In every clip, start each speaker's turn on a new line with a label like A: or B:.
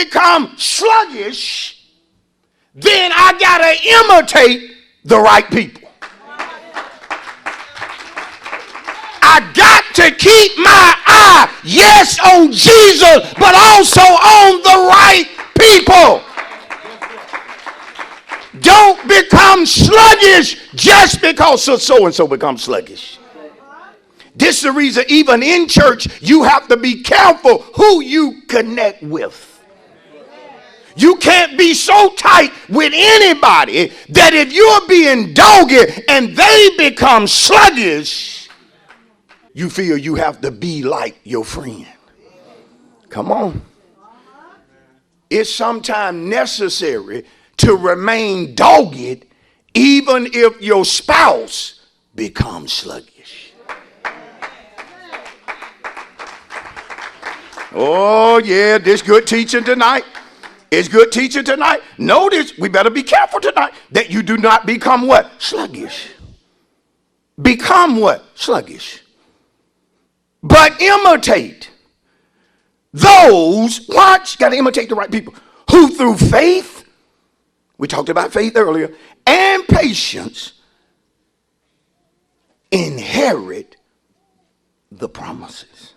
A: become sluggish, then I got to imitate the right people. I got to keep my eye, yes, on Jesus, but also on the right people. Don't become sluggish just because so-and-so becomes sluggish. This is the reason even in church you have to be careful who you connect with. You can't be so tight with anybody that if you're being dogged and they become sluggish, you feel you have to be like your friend. Come on. It's sometimes necessary to remain dogged even if your spouse becomes sluggish. Oh yeah, this good teaching tonight. It's good teaching tonight. Notice, we better be careful tonight that you do not become what? Sluggish. Become what? Sluggish. But imitate those, watch, got to imitate the right people, who through faith, we talked about faith earlier, and patience inherit the promises.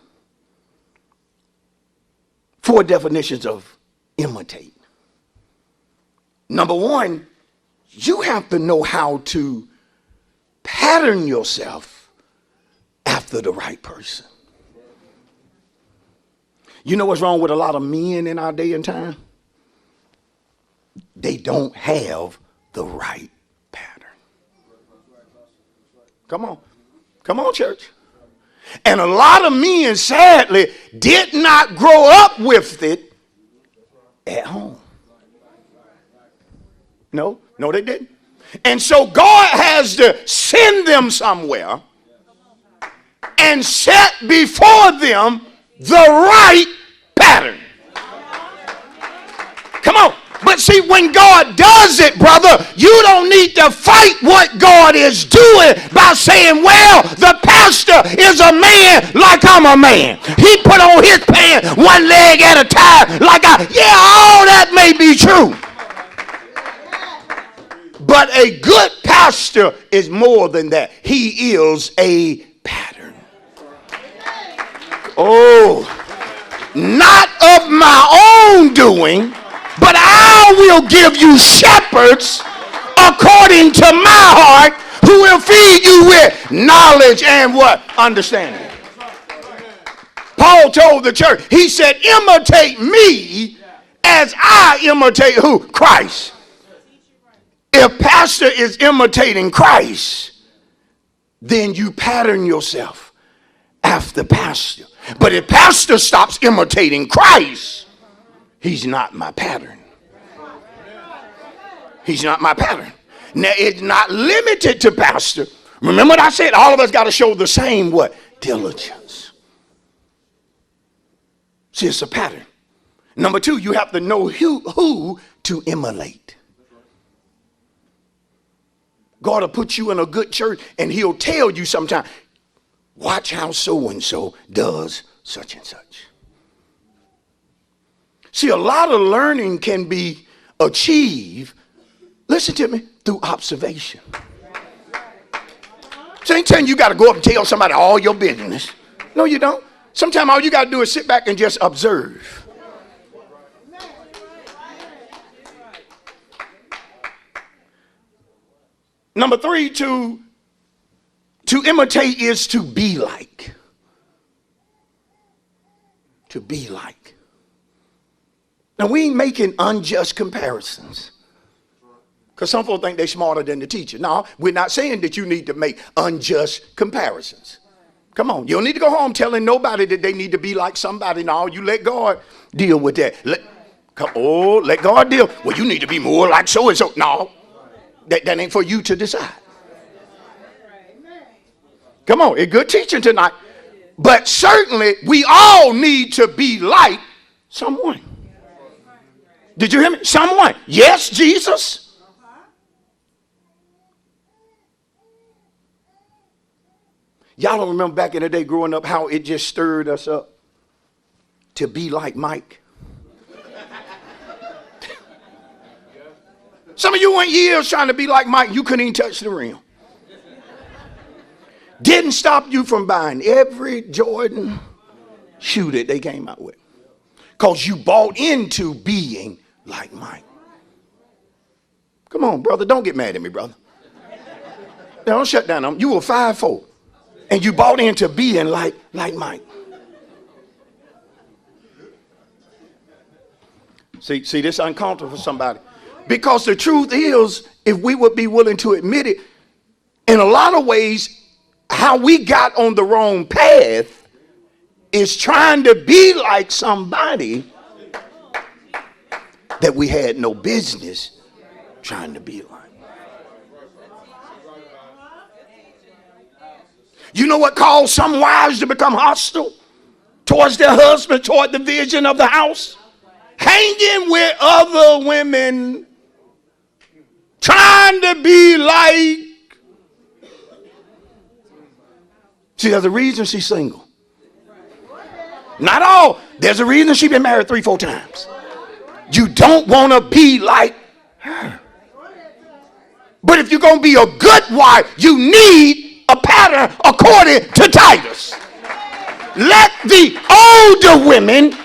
A: 4 definitions of imitate. Number 1, you have to know how to pattern yourself after the right person. You know what's wrong with a lot of men in our day and time? They don't have the right pattern. Come on. Come on, church. And a lot of men, sadly, did not grow up with it at home. No, they didn't. And so God has to send them somewhere and set before them the right pattern. Come on. But see, when God does it, brother, you don't need to fight what God is doing by saying, well, the pastor is a man like I'm a man. He put on his pants one leg at a time like all that may be true. But a good pastor is more than that. He is a pattern. Oh, not of my own doing, but I will give you shepherds according to my heart who will feed you with knowledge and what? Understanding. Paul told the church, he said, imitate me as I imitate who? Christ. If pastor is imitating Christ, then you pattern yourself after pastor. But if pastor stops imitating Christ, he's not my pattern. He's not my pattern. Now, it's not limited to pastor. Remember what I said? All of us got to show the same what? Diligence. See, it's a pattern. Number 2, you have to know who to emulate. God will put you in a good church and he'll tell you sometime, watch how so-and-so does such and such. See, a lot of learning can be achieved, listen to me, through observation. So I ain't telling you got to go up and tell somebody all your business. No, you don't. Sometimes all you got to do is sit back and just observe. Number 3, to imitate is to be like. To be like. Now, we ain't making unjust comparisons. Because some folks think they're smarter than the teacher. No, we're not saying that you need to make unjust comparisons. Come on. You don't need to go home telling nobody that they need to be like somebody. No, you let God deal with that. Let God deal. Well, you need to be more like so-and-so. No, that ain't for you to decide. Come on. It's good teaching tonight. But certainly, we all need to be like someone. Did you hear me? Someone. Yes, Jesus. Y'all don't remember back in the day growing up how it just stirred us up to be like Mike? Some of you went years trying to be like Mike. You couldn't even touch the rim. Didn't stop you from buying every Jordan shoe that they came out with. Because you bought into being like Mike. Come on, brother. Don't get mad at me, brother. Don't shut down on me. You were 5'4". And you bought into being like Mike. See, this is uncomfortable for somebody. Because the truth is, if we would be willing to admit it, in a lot of ways, how we got on the wrong path is trying to be like somebody that we had no business trying to be like. You know what caused some wives to become hostile towards their husband, toward the vision of the house? Hanging with other women, trying to be like. See, there's a reason she's single. Not all. There's a reason she's been married 3-4 times. You don't want to be like her. But if you're going to be a good wife, you need a pattern according to Titus. Let the older women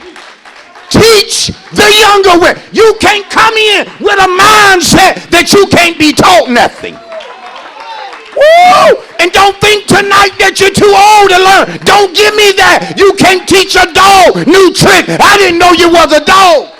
A: teach the younger women. You can't come in with a mindset that you can't be taught nothing. Woo! And don't think tonight that you're too old to learn. Don't give me that. You can't teach a dog new trick. I didn't know you was a dog.